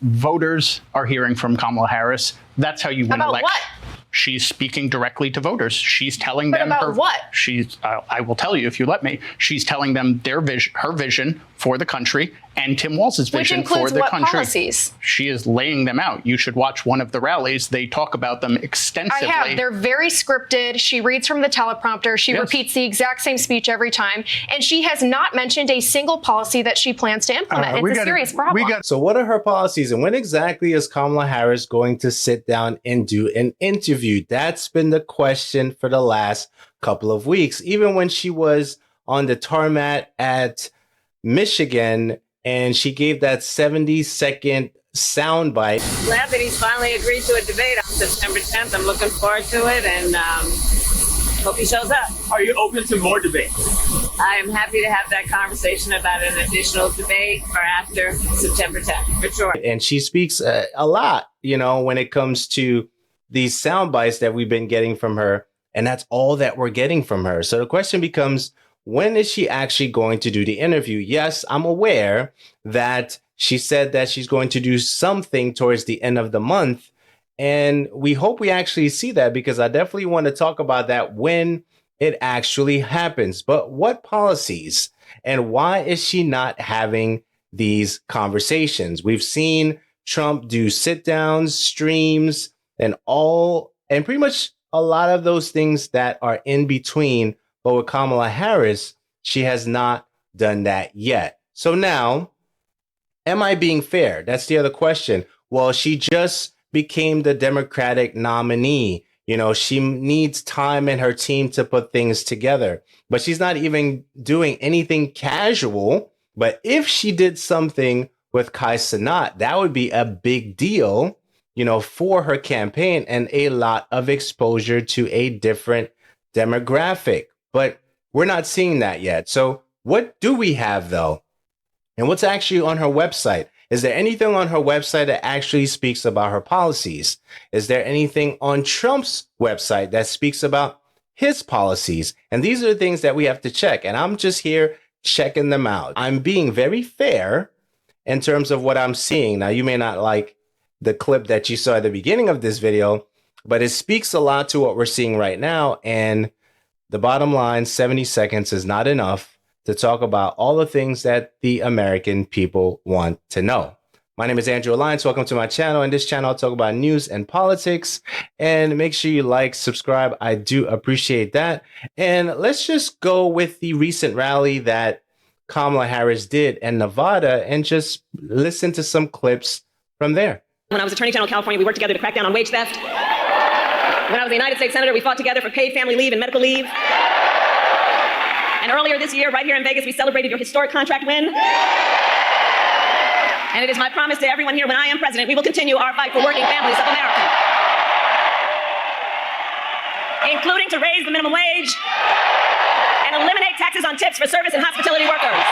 Voters are hearing from Kamala Harris. That's how you win About elections. what? She's speaking directly to voters. She's telling them about what? I will tell you if you let me. She's telling them her vision for the country and Tim Walz's vision for the country. Policies? She is laying them out. You should watch one of the rallies. They talk about them extensively. I have. They're very scripted. She reads from the teleprompter. She repeats the exact same speech every time. And she has not mentioned a single policy that she plans to implement. It's a serious problem. So what are her policies, and when exactly is Kamala Harris going to sit down and do an interview? That's been the question for the last couple of weeks. Even when she was on the tarmac at Michigan and she gave that 70-second soundbite. Glad that he's finally agreed to a debate on September 10th. I'm looking forward to it and hope he shows up. Are you open to more debates? I am happy to have that conversation about an additional debate for after September 10th, for sure. And she speaks a lot, when it comes to these sound bites that we've been getting from her. And that's all that we're getting from her. So the question becomes, when is she actually going to do the interview? Yes, I'm aware that she said that she's going to do something towards the end of the month. And we hope we actually see that, because I definitely want to talk about that when it actually happens. But what policies, and why is she not having these conversations? We've seen Trump do sit downs, streams, and pretty much a lot of those things that are in between. But with Kamala Harris, she has not done that yet. So now, am I being fair? That's the other question. Well, she just became the Democratic nominee. She needs time and her team to put things together. But she's not even doing anything casual. But if she did something with Kai Cenat, that would be a big deal, for her campaign and a lot of exposure to a different demographic. But we're not seeing that yet. So what do we have, though? And what's actually on her website? Is there anything on her website that actually speaks about her policies? Is there anything on Trump's website that speaks about his policies? And these are the things that we have to check. And I'm just here checking them out. I'm being very fair in terms of what I'm seeing. Now, you may not like the clip that you saw at the beginning of this video, but it speaks a lot to what we're seeing right now. And the bottom line, 70 seconds is not enough to talk about all the things that the American people want to know. My name is Andrew Alliance. Welcome to my channel. In this channel, I'll talk about news and politics. And make sure you like, subscribe. I do appreciate that. And let's just go with the recent rally that Kamala Harris did in Nevada and just listen to some clips from there. When I was Attorney General of California, we worked together to crack down on wage theft. When I was a United States Senator, we fought together for paid family leave and medical leave. And earlier this year, right here in Vegas, we celebrated your historic contract win. And it is my promise to everyone here, when I am president, we will continue our fight for working families of America, including to raise the minimum wage and eliminate taxes on tips for service and hospitality workers.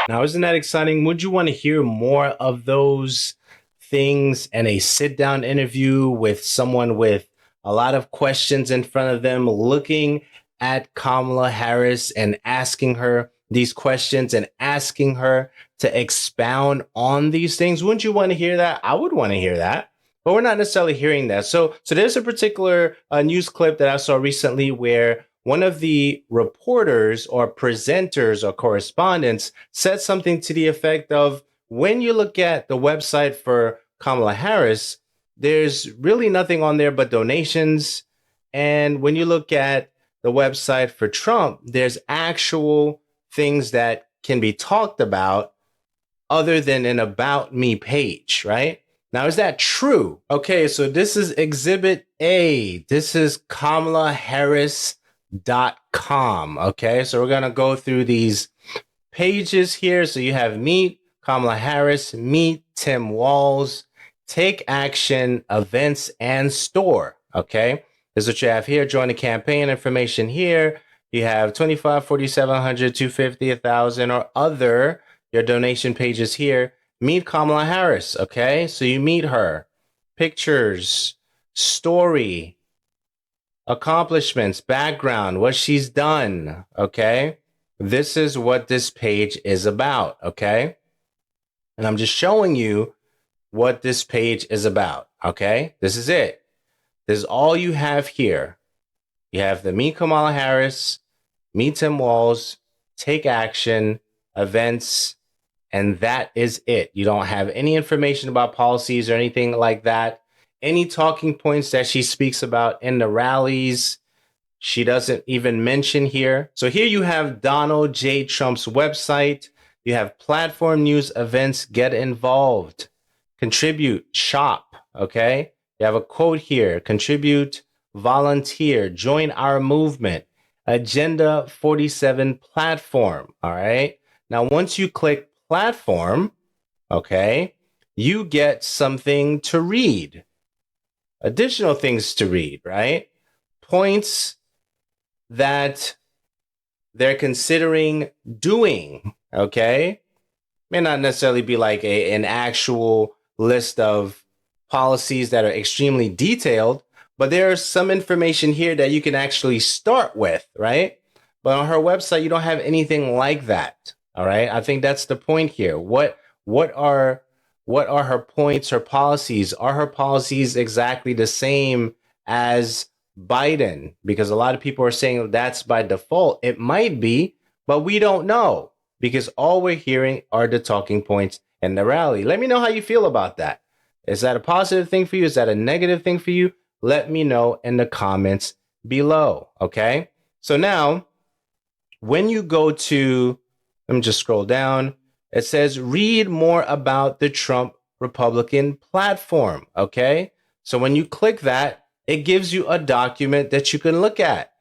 Now, isn't that exciting? Would you want to hear more of those things and a sit-down interview with someone with a lot of questions in front of them, looking at Kamala Harris and asking her these questions and asking her to expound on these things? Wouldn't you want to hear that? I would want to hear that, but we're not necessarily hearing that. So there's a particular news clip that I saw recently where one of the reporters or presenters or correspondents said something to the effect of, when you look at the website for Kamala Harris, there's really nothing on there but donations. And when you look at the website for Trump, there's actual things that can be talked about other than an About Me page, right? Now, is that true? Okay, so this is Exhibit A. This is KamalaHarris.com. Okay, so we're going to go through these pages here. So you have Meet Kamala Harris, Meet Tim Walz, Take Action, Events, and Store. Okay, this is what you have here. Join the campaign information here. You have 25, 4,700, 250, 1,000, or other. Your donation pages here. Meet Kamala Harris. Okay, so you meet her. Pictures, story, accomplishments, background, what she's done. Okay, this is what this page is about. Okay, and I'm just showing you what this page is about. Okay, this is it. This is all you have here. You have the Meet Kamala Harris, Meet Tim Walz, Take Action, Events, and that is it. You don't have any information about policies or anything like that. Any talking points that she speaks about in the rallies, she doesn't even mention here. So here you have Donald J. Trump's website. You have platform news, events, get involved, contribute, shop, okay? You have a quote here, contribute, volunteer, join our movement, Agenda 47 platform, all right? Now, once you click platform, okay, you get something to read, additional things to read, right? Points that they're considering doing, okay? May not necessarily be like an actual list of policies that are extremely detailed, but there's some information here that you can actually start with, right? But on her website, you don't have anything like that, all right? I think that's the point here. What are her points, her policies? Are her policies exactly the same as Biden? Because a lot of people are saying that's by default. It might be, but we don't know because all we're hearing are the talking points in the rally. Let me know how you feel about that. Is that a positive thing for you? Is that a negative thing for you? Let me know in the comments below, okay? So now, when you go to, let me just scroll down. It says, read more about the Trump Republican platform, okay? So when you click that, it gives you a document that you can look at.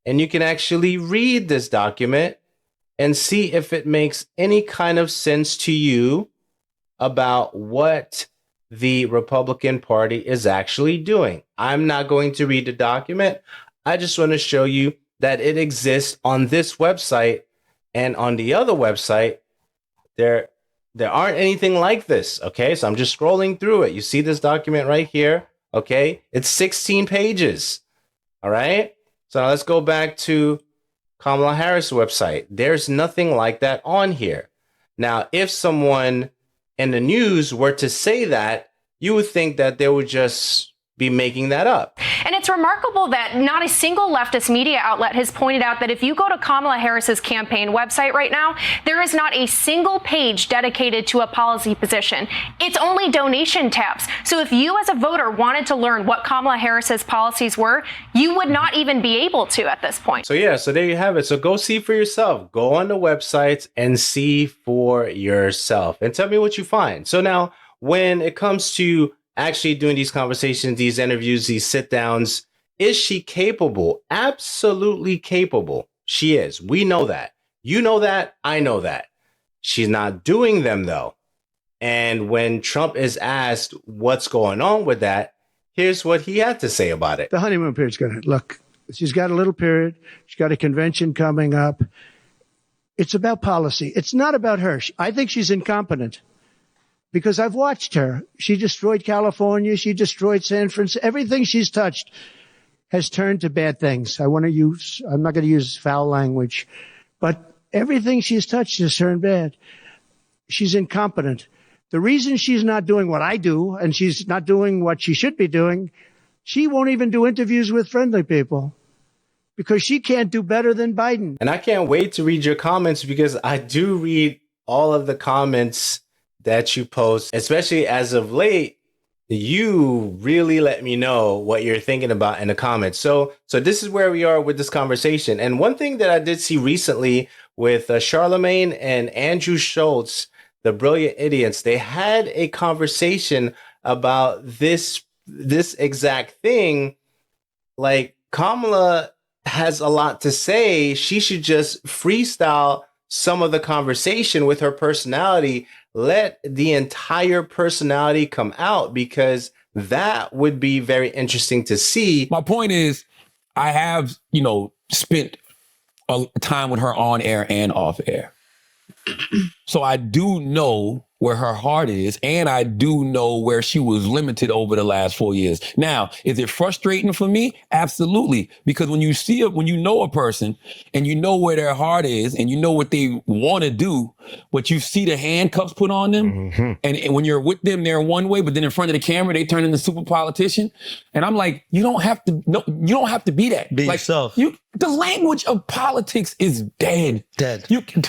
And you can actually read this document and see if it makes any kind of sense to you about what the Republican Party is actually doing. I'm not going to read the document. I just want to show you that it exists on this website, and on the other website, there aren't anything like this, okay? So I'm just scrolling through it. You see this document right here, okay? It's 16 pages, all right? So now let's go back to Kamala Harris' website. There's nothing like that on here. Now, if someone in the news were to say that, you would think that they would just be making that up. And it's remarkable that not a single leftist media outlet has pointed out that if you go to Kamala Harris's campaign website right now, there is not a single page dedicated to a policy position. It's only donation tabs. So if you as a voter wanted to learn what Kamala Harris's policies were, you would not even be able to at this point. So yeah, so there you have it. So go see for yourself. Go on the websites and see for yourself and tell me what you find. So now, when it comes to actually doing these conversations, these interviews, these sit downs, is she capable? Absolutely capable. She is. We know that. You know that. I know that. She's not doing them, though. And when Trump is asked what's going on with that, here's what he had to say about it. The honeymoon period's going to look. She's got a little period. She's got a convention coming up. It's about policy. It's not about her. I think she's incompetent. Because I've watched her. She destroyed California. She destroyed San Francisco. Everything she's touched has turned to bad things. I'm not going to use foul language, but everything she's touched has turned bad. She's incompetent. The reason she's not doing what I do and she's not doing what she should be doing, she won't even do interviews with friendly people because she can't do better than Biden. And I can't wait to read your comments because I do read all of the comments that you post, especially as of late. You really let me know what you're thinking about in the comments. So this is where we are with this conversation. And one thing that I did see recently with Charlamagne and Andrew Schultz, the Brilliant Idiots, they had a conversation about this exact thing. Like, Kamala has a lot to say. She should just freestyle some of the conversation with her personality. Let the entire personality come out, because that would be very interesting to see. My point is, I have, spent a time with her on air and off air. So I do know where her heart is, and I do know where she was limited over the last 4 years. Now, is it frustrating for me? Absolutely. Because when you see it, when you know a person and you know where their heart is and you know what they want to do, but you see the handcuffs put on them, and when you're with them, they're one way, but then in front of the camera, they turn into super politician. And I'm like, you don't have to be that. Be like, yourself. The language of politics is dead.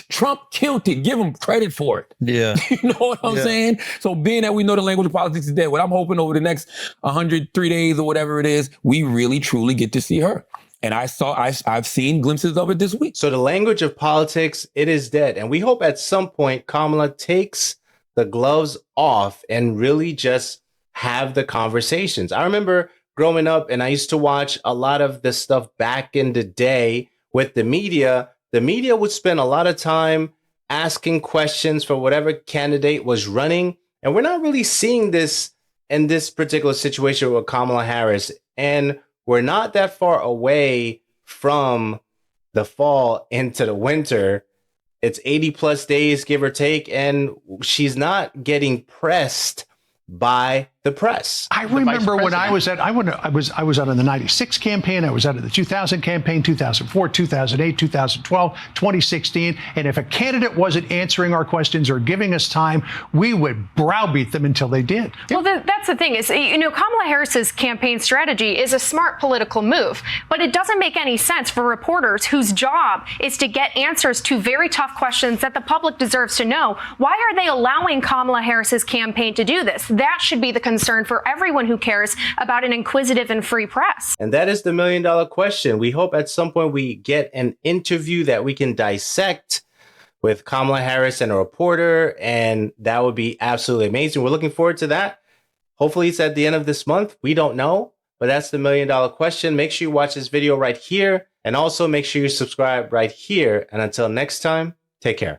Trump killed it. Give him credit for it. Yeah. You know what I'm saying? So being that we know the language of politics is dead, what I'm hoping over the next 103 days or whatever it is, we really truly get to see her. And I've seen glimpses of it this week. So the language of politics, it is dead. And we hope at some point Kamala takes the gloves off and really just have the conversations. I remember growing up, and I used to watch a lot of the stuff back in the day with the media. The media would spend a lot of time asking questions for whatever candidate was running. And we're not really seeing this in this particular situation with Kamala Harris. And we're not that far away from the fall into the winter. It's 80 plus days, give or take. And she's not getting pressed by the press. I remember when I was out in the 96 campaign, I was out of the 2000 campaign, 2004, 2008, 2012, 2016. And if a candidate wasn't answering our questions or giving us time, we would browbeat them until they did. Well, that's the thing is, Kamala Harris's campaign strategy is a smart political move, but it doesn't make any sense for reporters whose job is to get answers to very tough questions that the public deserves to know. Why are they allowing Kamala Harris's campaign to do this? That should be the concern for everyone who cares about an inquisitive and free press. And that is the $1 million question. We hope at some point we get an interview that we can dissect with Kamala Harris and a reporter, and that would be absolutely amazing. We're looking forward to that. Hopefully it's at the end of this month. We don't know, but that's the $1 million question. Make sure you watch this video right here, and also make sure you subscribe right here. And until next time, take care.